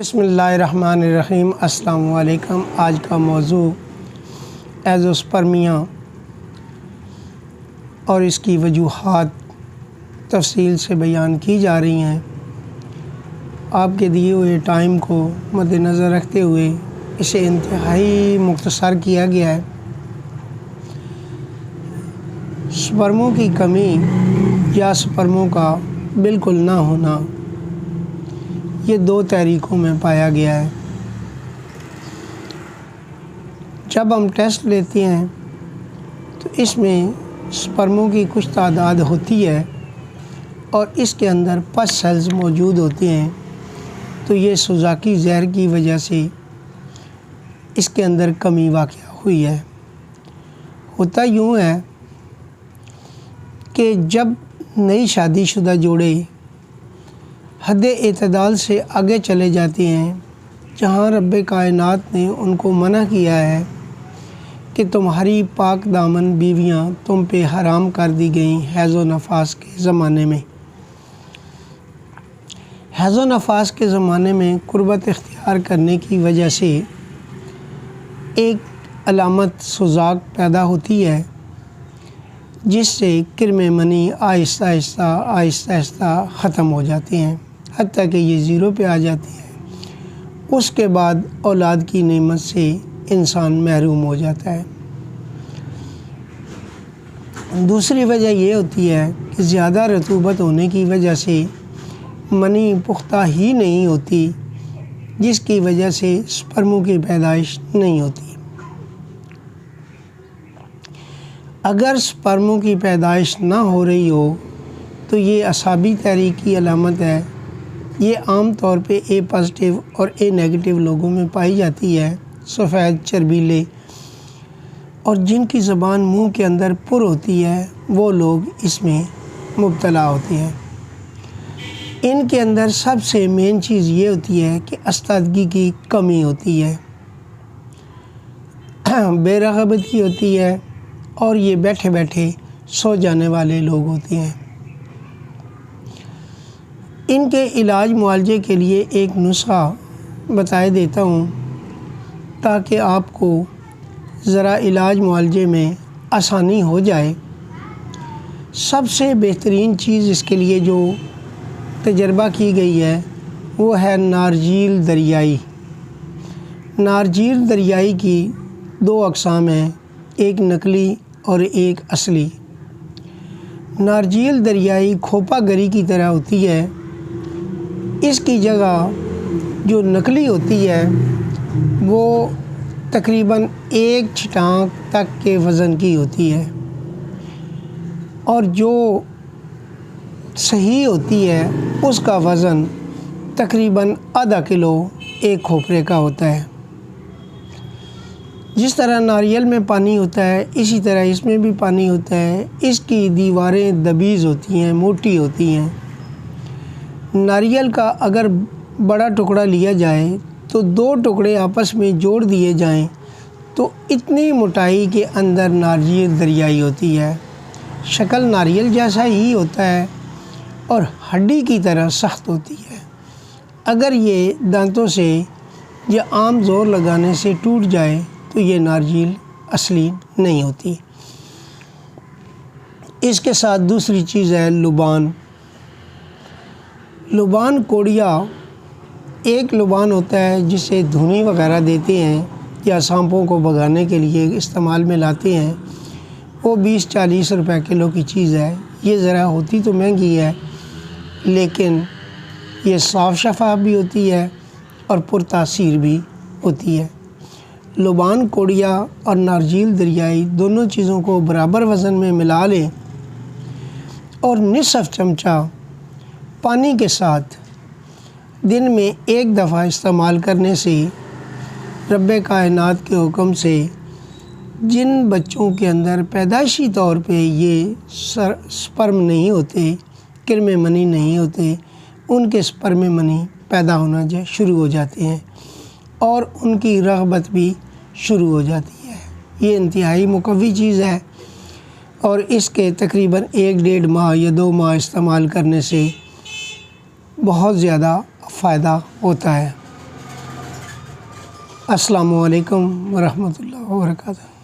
بسم اللہ الرحمن الرحیم۔ السلام علیکم۔ آج کا موضوع ایزوسپرمیا اور اس کی وجوہات تفصیل سے بیان کی جا رہی ہیں۔ آپ کے دیے ہوئے ٹائم کو مد نظر رکھتے ہوئے اسے انتہائی مختصر کیا گیا ہے۔ سپرموں کی کمی یا سپرموں کا بالکل نہ ہونا یہ دو طریقوں میں پایا گیا ہے۔ جب ہم ٹیسٹ لیتے ہیں تو اس میں سپرموں کی کچھ تعداد ہوتی ہے اور اس کے اندر پس سیلز موجود ہوتے ہیں، تو یہ سوزاکی زہر کی وجہ سے اس کے اندر کمی واقع ہوئی ہے۔ ہوتا یوں ہے کہ جب نئی شادی شدہ جوڑے حد اعتدال سے آگے چلے جاتے ہیں، جہاں رب کائنات نے ان کو منع کیا ہے کہ تمہاری پاک دامن بیویاں تم پہ حرام کر دی گئیں حیض و نفاس کے زمانے میں۔ حیض و نفاس کے زمانے میں قربت اختیار کرنے کی وجہ سے ایک علامت سوزاک پیدا ہوتی ہے، جس سے کرم منی آہستہ آہستہ ختم ہو جاتے ہیں، حتیٰ کہ یہ زیرو پہ آ جاتے ہیں۔ اس کے بعد اولاد کی نعمت سے انسان محروم ہو جاتا ہے۔ دوسری وجہ یہ ہوتی ہے کہ زیادہ رطوبت ہونے کی وجہ سے منی پختہ ہی نہیں ہوتی، جس کی وجہ سے سپرموں کی پیدائش نہیں ہوتی۔ اگر سپرموں کی پیدائش نہ ہو رہی ہو تو یہ اعصابی تحریک کی علامت ہے۔ یہ عام طور پہ اے پازیٹیو اور اے نیگیٹو لوگوں میں پائی جاتی ہے۔ سفید چربیلے اور جن کی زبان منہ کے اندر پر ہوتی ہے وہ لوگ اس میں مبتلا ہوتے ہیں۔ ان کے اندر سب سے مین چیز یہ ہوتی ہے کہ استادگی کی کمی ہوتی ہے، بے رغبتی ہوتی ہے، اور یہ بیٹھے بیٹھے سو جانے والے لوگ ہوتے ہیں۔ ان کے علاج معالجے کے لیے ایک نسخہ بتائے دیتا ہوں تاکہ آپ کو ذرا علاج معالجے میں آسانی ہو جائے۔ سب سے بہترین چیز اس کے لیے جو تجربہ کی گئی ہے وہ ہے نارجیل دریائی۔ نارجیل دریائی کی دو اقسام ہیں، ایک نقلی اور ایک اصلی۔ نارجیل دریائی کھوپا گری کی طرح ہوتی ہے۔ اس کی جگہ جو نقلی ہوتی ہے وہ تقریباً 1 چھٹانک تک کے وزن کی ہوتی ہے، اور جو صحیح ہوتی ہے اس کا وزن تقریباً ½ کلو ایک کھوپرے کا ہوتا ہے۔ جس طرح ناریل میں پانی ہوتا ہے اسی طرح اس میں بھی پانی ہوتا ہے۔ اس کی دیواریں دبیز ہوتی ہیں، موٹی ہوتی ہیں۔ ناریل کا اگر بڑا ٹکڑا لیا جائے تو 2 ٹکڑے آپس میں جوڑ دیے جائیں تو اتنی موٹائی کے اندر نارجیل دریائی ہوتی ہے۔ شکل ناریل جیسا ہی ہوتا ہے اور ہڈی کی طرح سخت ہوتی ہے۔ اگر یہ دانتوں سے یا عام زور لگانے سے ٹوٹ جائے تو یہ نارجیل اصلی نہیں ہوتی۔ اس کے ساتھ دوسری چیز ہے لبان۔ لبان کوڑیا ایک لبان ہوتا ہے جسے دھنی وغیرہ دیتے ہیں یا سانپوں کو بھگانے کے لیے استعمال میں لاتے ہیں۔ وہ 20-40 روپے کلو کی چیز ہے۔ یہ ذرا ہوتی تو مہنگی ہے لیکن یہ صاف شفاف بھی ہوتی ہے اور پرتاثیر بھی ہوتی ہے۔ لبان کوڑیا اور نارجیل دریائی دونوں چیزوں کو برابر وزن میں ملا لیں اور نصف چمچہ پانی کے ساتھ دن میں 1 دفعہ استعمال کرنے سے رب کائنات کے حکم سے جن بچوں کے اندر پیدائشی طور پہ یہ سپرم نہیں ہوتے، کرم منی نہیں ہوتے، ان کے سپرم منی پیدا ہونا شروع ہو جاتے ہیں اور ان کی رغبت بھی شروع ہو جاتی ہے۔ یہ انتہائی مقوی چیز ہے اور اس کے تقریباً 1-1.5 ماہ یا 2 ماہ استعمال کرنے سے بہت زیادہ فائدہ ہوتا ہے۔ السلام علیکم ورحمۃ اللہ وبرکاتہ۔